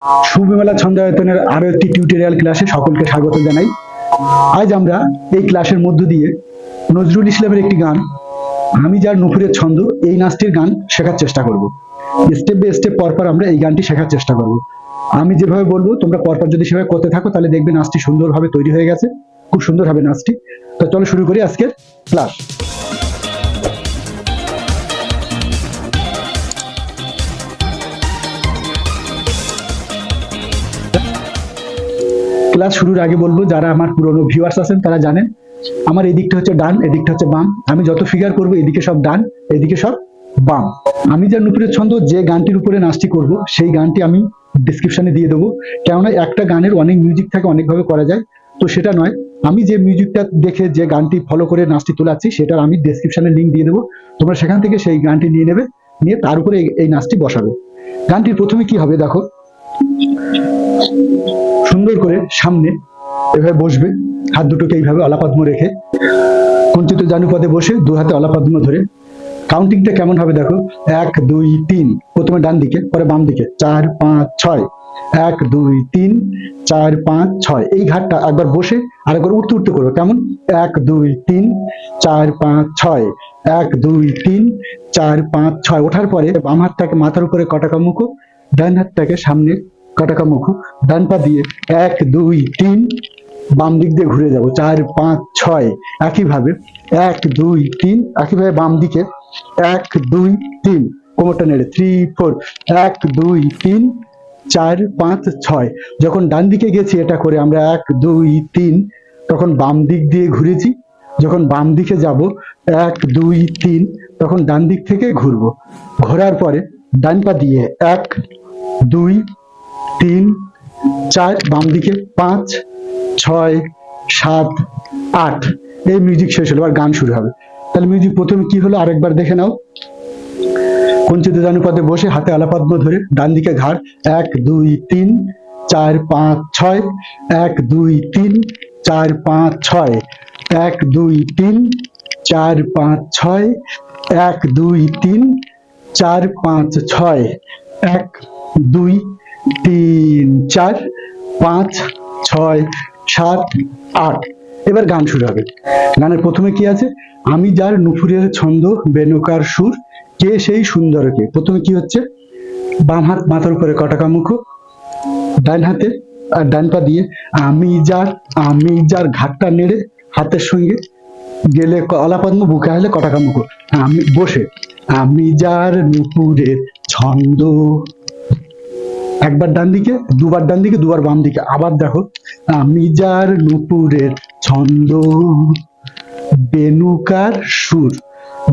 সুবিমলা ছন্দায়তনের আরো একটি টিউটোরিয়াল ক্লাসে সকলকে স্বাগত জানাই। আজ আমরা এই ক্লাসের মধ্য দিয়ে নজরুল ইসলামের একটি গান আমি যার নুপুরের ছন্দ এই নাচটির গান শেখার চেষ্টা করব। স্টেপ বাই স্টেপ পরপর আমরা এই গানটি শেখার চেষ্টা করব। আমি যেভাবে বলবো তোমরা পরপর যদি সেভাবে করতে থাকো তাহলে দেখবে নাচটি সুন্দরভাবে তৈরি হয়ে গেছে, খুব সুন্দর হবে নাচটি। তো চলো শুরু করি আজকের ক্লাস। ক্লাস শুরুর আগে বলবো, যারা আমার পুরনো ভিউয়ার্স আছেন তারা জানেন আমার এই দিকটা হচ্ছে ডান, এদিকটা হচ্ছে বাম। আমি যত ফিগার করব এদিকে সব ডান, এদিকে সব বাম। আমি যার নুপুরের ছন্দ যে গানটির উপরে নাচটি করব সেই গানটি আমি ডিসক্রিপশনে দিয়ে দেবো, কেননা একটা গানের অনেক মিউজিক থাকে, অনেকভাবে করা যায়। তো সেটা নয়, আমি যে মিউজিকটা দেখে যে গানটি ফলো করে নাচটি তোলাচ্ছি সেটার আমি ডিসক্রিপশনে লিঙ্ক দিয়ে দেবো। তোমরা সেখান থেকে সেই গানটি নিয়ে নেবে, নিয়ে তার উপরে এই নাচটি বসাবে। গানটির প্রথমে কি হবে দেখো, সুন্দর করে সামনে এভাবে বসবে, হাত দুটোকে এইভাবে অলাপদ্ম রেখে কুঞ্চিত জানুপদে বসে দু হাতে অলাপদ্ম ধরে কাউন্টিংটা কেমন হবে দেখো, 1 2 3, প্রথমে ডান দিকে, পরে বাম দিকে 4 5 6, 1 2 3 4 5 6। এই ঘাটটা একবার বসে আরেকবার উঠতে উঠতে করো, কেমন 1 2 3 4 5 6, 1 2 3 4 5 6। ওঠার পরে বাম হাতটাকে মাথার উপরে কটাকা মুখো, ডান হাতটাকে সামনে কটাকা মুখো, ডান পা দিয়ে 1 2 3 বাম দিক দিয়ে ঘুরে যাব, 4 5 6। একইভাবে 1 2 3, একইভাবে বাম দিকে 1 2 3, কোমরটা নেড়ে 3 4, 1 2 3 4 5 6। যখন ডান দিকে গেছি এটা করে আমরা 1 2 3, তখন বাম দিক দিয়ে ঘুরেছি। যখন বাম দিকে যাব 1 2 3, তখন ডান দিক থেকে ঘুরবো। ঘোরার পরে ডান পা দিয়ে 1 2 3 4, বাম দিকে 5 6 7 8। এই মিউজিক শেষ হলো, আর গান শুরু হবে। তাহলে মিউজিক প্রথমে কি হলো আরেকবার দেখে নাও। কুঞ্চিত জানুপদে বসে হাতে আলাপদ্ম ধরে ডান দিকে ঘাড়, 1 2 3 4 5 6, 1 2 3 4 5 6, 1 2 3 4 5 6, 1 2 3 4 5 6, 1 2 3 4 5 6 7 8। এবার গান শুরু হবে। গানের প্রথমে কি আছে, আমি যার নুপুরের ছন্দ বেনুকার সুর, কে সেই সুন্দরকে। প্রথমে কি হচ্ছে, বাম হাত মাথার উপরে কটাকা মুখো, ডান হাতে আর ডান পা দিয়ে আমি যার ঘাটটা নেড়ে হাতের সঙ্গে গেলে অলাপদ্ম, বুকে হলে কটাকা মুখো, আমি বসে আমি যার নুপুরের ছন্দ। একবার ডান দিকে, দুবার ডান দিকে, দুবার বাম দিকে। আবার দেখো, আমি যার নুপুরের ছন্দ বেনুকার সুর।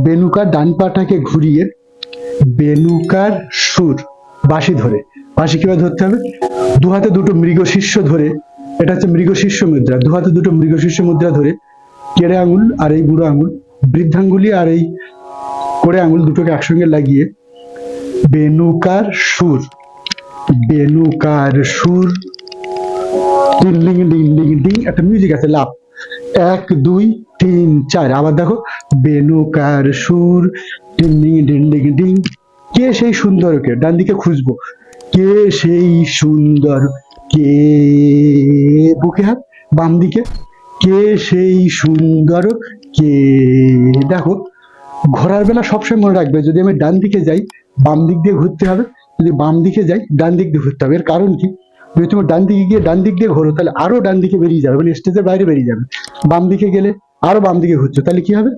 বেনুকার ডান পাটাকে ঘুরিয়ে বেনুকার সুর, বাঁশি ধরে। বাঁশি কিভাবে ধরতে হবে, দু হাতে দুটো মৃগশীর্ষ ধরে, এটা হচ্ছে মৃগশীর্ষ মুদ্রা। দু হাতে দুটো মৃগশীর্ষ মুদ্রা ধরে কেড়ে আঙুল আর এই বুড়ো আঙুল, বৃদ্ধাঙ্গুলি আর এই কোড়ে আঙুল দুটোকে একসঙ্গে লাগিয়ে বেনুকার সুর, বেনুকার সুর, ডিং ডিং ডিং ডিং ডিং, একটা মিউজিক আছে লাভ, 1 2 3 4। আবার দেখো, বেনুকার সুর, ডিং ডিং ডিং ডিং ডিং। কে সেই সুন্দরকে, ডান দিকে খুঁজবো, কে সেই সুন্দর কে, বুকে হাত, বাম দিকে কে সেই সুন্দর কে। দেখো, ঘোরার বেলা সবসময় মনে রাখবে, যদি আমি ডান দিকে যাই বাম দিক দিয়ে ঘুরতে হবে, যদি বাম দিকে যাই ডান দিক দিয়ে ঘুরতে হবে। এর কারণ কি, যদি তুমি ডান দিকে গিয়ে ডান দিক দিয়ে ঘোরো তাহলে আরো ডান দিকে বেরিয়ে যাবে, মানে স্টেজের বাইরে বেরিয়ে যাবে। বাম দিকে গেলে আরো বাম দিকে ঘুরছো তাহলে কি হবে,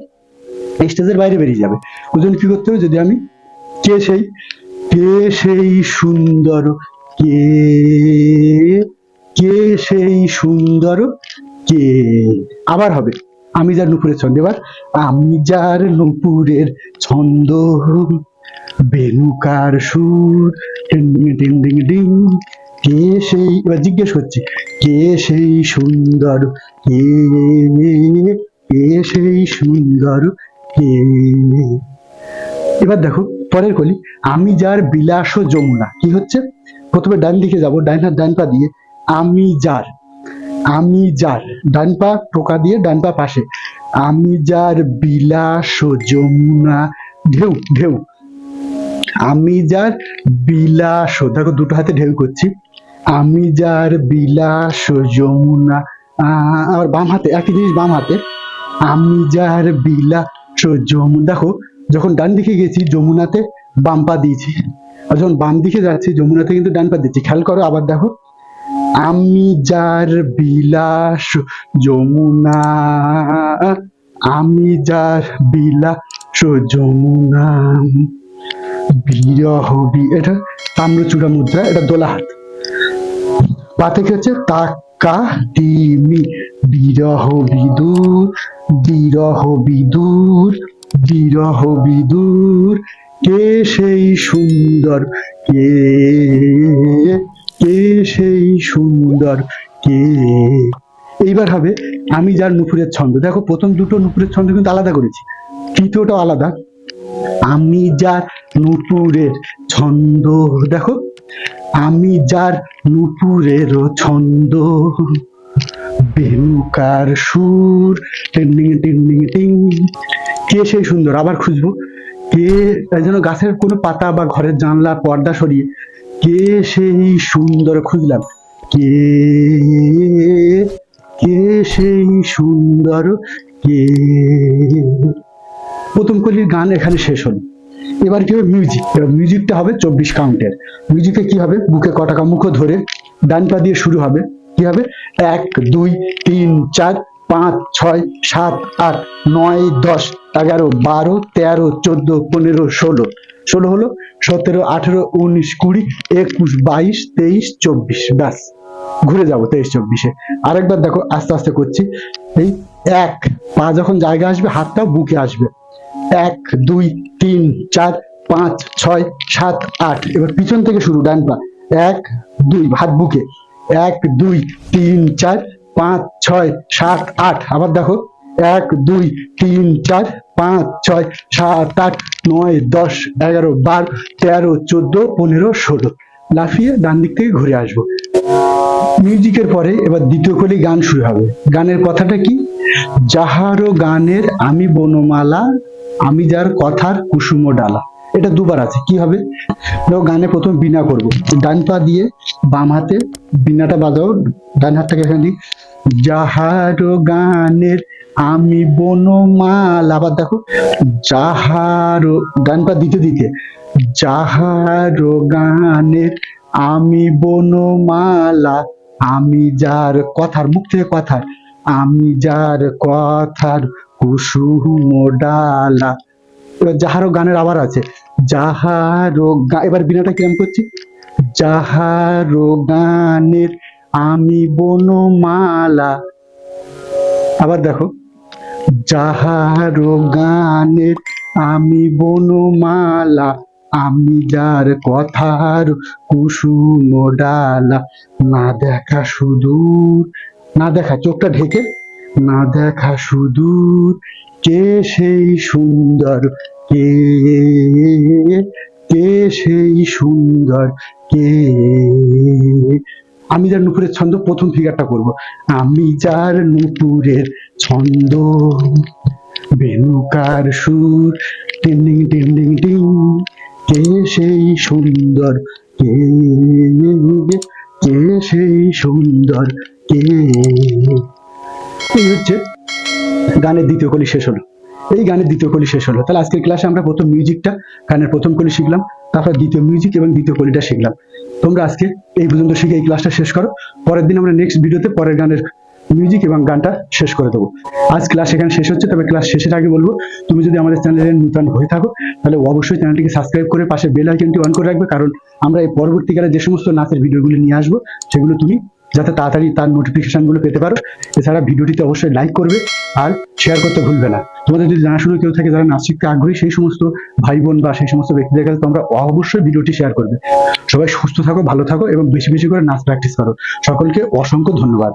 স্টেজের বাইরে বেরিয়ে যাবে। ওই জন্য কি করতে হবে, যদি আমি কে সেই সুন্দর কে, কে সেই সুন্দর কে। আবার হবে, আমি যার নুপুরের ছন্দ। এবার আমি যার নুপুরের ছন্দ বেনুকার সুর, ডিং ডিং ডিং ডিং, কে সেই, এবার জিজ্ঞেস করছি, কে সেই সুন্দর কে, কে সেই সুন্দর কে। এবার দেখো পরের কলি, আমি যার বিলাস যমুনা। কি হচ্ছে, প্রথমে ডান দিকে যাব, ডান হাত ডান পা দিয়ে আমি যার ডান পা টোকা দিয়ে ডান পা পাশে, আমি যার বিলাস যমুনা, ঢেউ ঢেউ, আমি যার বিলাস, দেখো দুটো হাতে ঢেউ করছি, আমি যার বিলাস যমুনা, আর বাম হাতে একই জিনিস, বাম হাতে আমি যার বিলাস যমুনা। দেখো যখন ডান দিকে গেছি যমুনাতে বাম পা দিয়েছি, আর যখন বাম দিকে যাচ্ছি যমুনাতে কিন্তু ডান পা দিচ্ছি। খেয়াল করো, আবার দেখো, আমি যার বিলাস যমুনা, আমি যার বিলাস যমুনা, বিরহ এটা তাম্রচূড়া মুদ্রা, এটা দোলা হাত। পা থেকে হচ্ছে তাকা তিমি, বিরহ বিদুর, বিরহ বিদুর, বিরহ বিদুর, কে সেই সুন্দর, কে কে সেই সুন্দর, কে। এইবার হবে আমি যার নুপুরের ছন্দ। দেখো প্রথম দুটো নুপুরের ছন্দ কিন্তু আলাদা করেছি, তৃতীয়টা আলাদা। আমি যার নুপুরের ছন্দ, দেখো আমি যার নুপুরের ছন্দ, বেনুকার সুর, টিং টিং টিং টিং, কে সেই সুন্দর। আবার খুঁজবো, কে যেন গাছের কোনো পাতা বা ঘরের জানলা পর্দা সরিয়ে, কে সেই সুন্দর খুঁজলাম, কে কে সেই সুন্দর, কে। প্রথম কলির গান এখানে শেষ হলো। এবার কি হবে মিউজিক। এবার মিউজিকটা হবে 24 কাউন্টের। মিউজিকে কি হবে, বুকে কটাকা মুখ ধরে ডান পা দিয়ে শুরু হবে। কি হবে, 1 2 3 4 5 6 7 8 9 10 11 12 13 14 15 16, 16 হলো, 17 18 19 20 21 22 23 24, ব্যাস ঘুরে যাবো 23 24-এ। আরেকবার দেখো, আস্তে আস্তে করছি। এই 1 পা যখন জায়গা আসবে হাতটাও বুকে আসবে, 1 2 3 4 5 6 7 8। এবার পিছন থেকে শুরু, ডান পা 1 2 হাত বুকে, 1 2 3 4 5 6 7 8। আবার দেখো 1 2 3 4 5 6 7 8 9 10 11 12 13 14 15 16, লাফিয়ে ডান দিক থেকে ঘুরে আসবো। মিউজিকের পরে এবার দ্বিতীয় কলি গান শুরু হবে। গানের কথাটা কি, যাহারও গানের আমি বনমালা, আমি যার কথার কুসুম ডালা। এটা দুবার আছে। কি হবে, দেখো গানে প্রথম বীণা করবো, ডান পা দিয়ে বাম হাতে বীণাটা বাজাও, ডান হাতটাকে এখানে দিই, যাহারও গানের আমি বনমালা। আবার দেখো যাহারও, ডান পা দিতে দিতে, যাহারও গানের আমি বনমালা, আমি যার কথার, মুখ থেকে কথার, আমি যার কথার কুসুম ডালা। এবার যাহারও গানের আবার আছে, যাহারও এবার বিনাটা কিরম করছি, যাহারও গানের আমি বনমালা। আবার দেখো, যাহারও গানের আমি বনমালা, আমি যার কথার কুসুম ডালা, না দেখা সুদূর, না দেখা চোখটা ঢেকে, না দেখা সুদূর, কে সেই সুন্দর, কে কে সেই সুন্দর, কে। আমি যার নুপুরের ছন্দ প্রথম ফিগারটা করব, আমি যার নুপুরের ছন্দ, বেনুকার সুর, টিং টিং টিং টিং টিং, কে সেই সুন্দর, কে কে সেই সুন্দর, কে। এই হচ্ছে গানের দ্বিতীয় কলি শেষ হলো। এই গানের দ্বিতীয় কলি শেষ হলো। তাহলে আজকের ক্লাসে আমরা প্রথম মিউজিকটা, গানের প্রথম কলি শিখলাম, তারপর দ্বিতীয় মিউজিক এবং দ্বিতীয় কলিটা শিখলাম। তোমরা আজকে এই পর্যন্ত শিখে এই ক্লাসটা শেষ করো। পরের দিন আমরা নেক্সট ভিডিওতে পরের গানের মিউজিক এবং গানটা শেষ করে দেবো। আজ ক্লাস এখানে শেষ হচ্ছে, তবে ক্লাস শেষের আগে বলবো, তুমি যদি আমাদের চ্যানেলে নতুন হয়ে থাকো তাহলে অবশ্যই চ্যানেলটিকে সাবস্ক্রাইব করে পাশে বেল আইকনটি অন করে রাখবে, কারণ আমরা এই পরবর্তীকালে যে সমস্ত নাচের ভিডিওগুলো নিয়ে আসবো সেগুলো তুমি যাতে তাড়াতাড়ি তার নোটিফিকেশনগুলো পেতে পারো। এছাড়া ভিডিওটিতে অবশ্যই লাইক করবে আর শেয়ার করতে ভুলবে না। তোমাদের যদি জানাশোনা কেউ থাকে যারা নাচ শিখতে আগ্রহী, সেই সমস্ত ভাই বোন বা সেই সমস্ত ব্যক্তিদের কাছে তোমরা অবশ্যই ভিডিওটি শেয়ার করবে। সবাই সুস্থ থাকো, ভালো থাকো এবং বেশি বেশি করে নাচ প্র্যাকটিস করো। সকলকে অসংখ্য ধন্যবাদ।